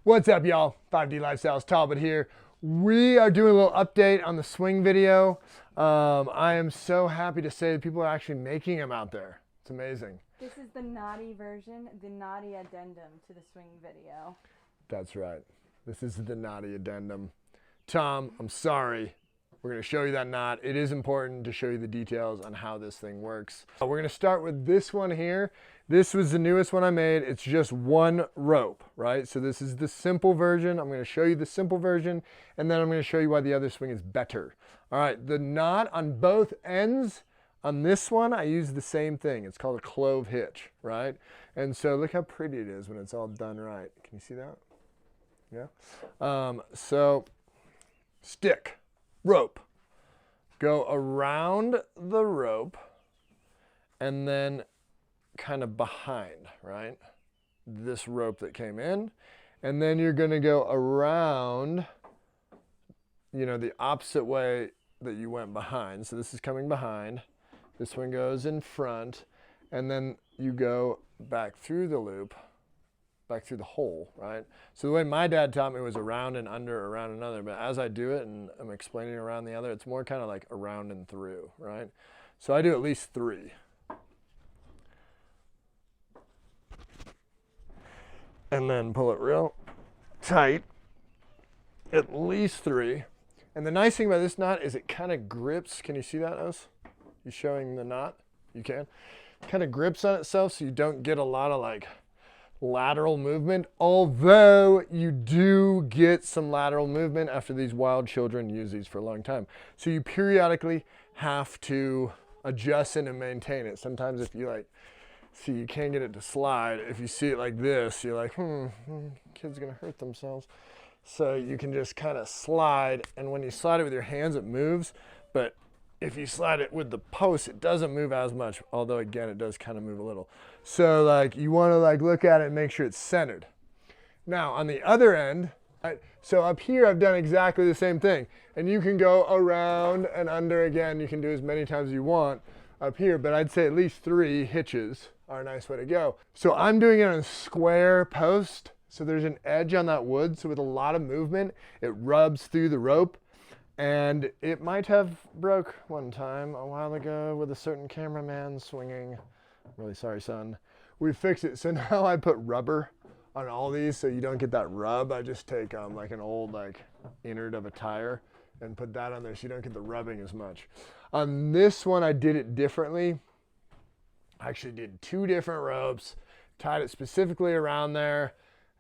What's up, y'all? 5D Lifestyles, Talbot here. We are doing a little update on the swing video. I am so happy to say that people are actually making them out there. It's amazing. This is the Knotty version, the Knotty Addendum to the swing video. That's right. This is the Knotty Addendum. Tom, I'm sorry. We're going to show you that knot. It is important to show you the details on how this thing works. We're going to start with this one here. This was the newest one I made. It's just one rope, right? So this is the simple version. I'm going to show you the simple version, and then I'm going to show you why the other swing is better. All right, the knot on both ends, on this one, I use the same thing. It's called a clove hitch, right? And so look how pretty it is when it's all done right. Can you see that? Yeah? So stick. Rope. Go around the rope and then kind of behind, right? This rope that came in. And then you're going to go around, you know, the opposite way that you went behind. So this is coming behind. This one goes in front. And then you go back through the loop, back through the hole, right? So the way my dad taught me was around and under, around and under, but as I do it and I'm explaining around the other, it's more kind of like around and through, right? So I do at least 3. And then pull it real tight, at least 3. And the nice thing about this knot is it kind of grips. Can you see that, Oz? You showing the knot? You can. It kind of grips on itself so you don't get a lot of like lateral movement, although you do get some lateral movement after these wild children use these for a long time. So you periodically have to adjust it and maintain it. Sometimes if you like, see you can't get it to slide, if you see it like this, you're like, kid's gonna hurt themselves. So you can just kind of slide, and when you slide it with your hands, it moves, but if you slide it with the post, it doesn't move as much, although again, it does kind of move a little. So like you want to like look at it and make sure it's centered. Now on the other end, right, so up here I've done exactly the same thing, and you can go around and under again. You can do as many times as you want up here, but I'd say at least 3 hitches are a nice way to go. So I'm doing it on a square post. So there's an edge on that wood. So with a lot of movement, it rubs through the rope. And it might have broke one time a while ago with a certain cameraman swinging. I'm really sorry, son. We fixed it. So now I put rubber on all these so you don't get that rub. I just take like an old like innard of a tire and put that on there so you don't get the rubbing as much. On this one, I did it differently. I actually did 2 different ropes, tied it specifically around there,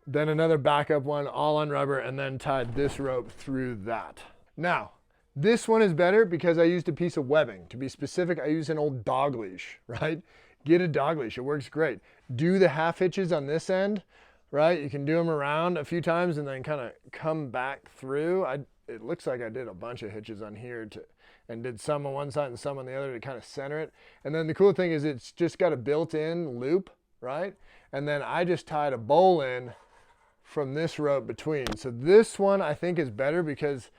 then another backup one all on rubber, and then tied this rope through that. Now, this one is better because I used a piece of webbing. To be specific, I used an old dog leash, right? Get a dog leash, it works great. Do the half hitches on this end, right? You can do them around a few times and then kind of come back through. It looks like I did a bunch of hitches on here and did some on one side and some on the other to kind of center it. And then the cool thing is it's just got a built-in loop, right? And then I just tied a bowl in from this rope between. So this one I think is better because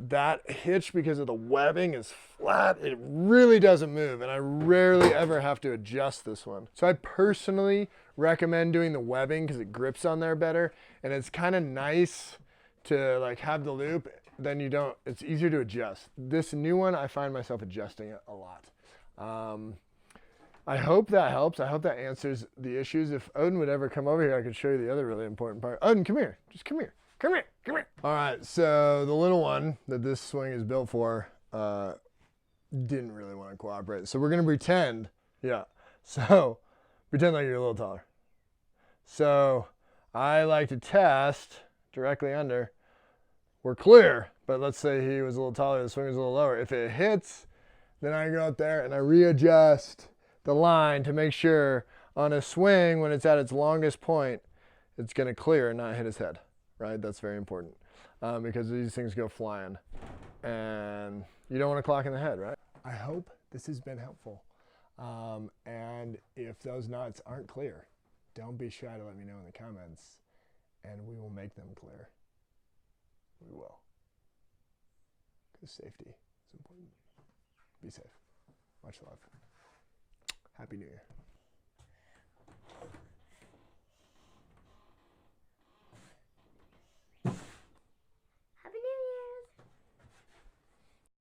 that hitch, because of the webbing, is flat. It really doesn't move, and I rarely ever have to adjust this one. So I personally recommend doing the webbing because it grips on there better, and it's kind of nice to like have the loop. Then you don't, it's easier to adjust. This new one, I find myself adjusting it a lot. I hope that helps. I hope that answers the issues. If Odin would ever come over here, I could show you the other really important part. Odin, come here. Just come here. Come here, come here. All right, so the little one that this swing is built for didn't really want to cooperate. So we're gonna pretend, so pretend like you're a little taller. So I like to test directly under. We're clear, but let's say he was a little taller, the swing was a little lower. If it hits, then I go up there and I readjust the line to make sure on a swing when it's at its longest point, it's gonna clear and not hit his head. Right, that's very important because these things go flying and you don't want to clock in the head, right? I hope this has been helpful. And if those knots aren't clear, don't be shy to let me know in the comments and we will make them clear. We will. Because safety is important. Be safe. Much love. Happy New Year.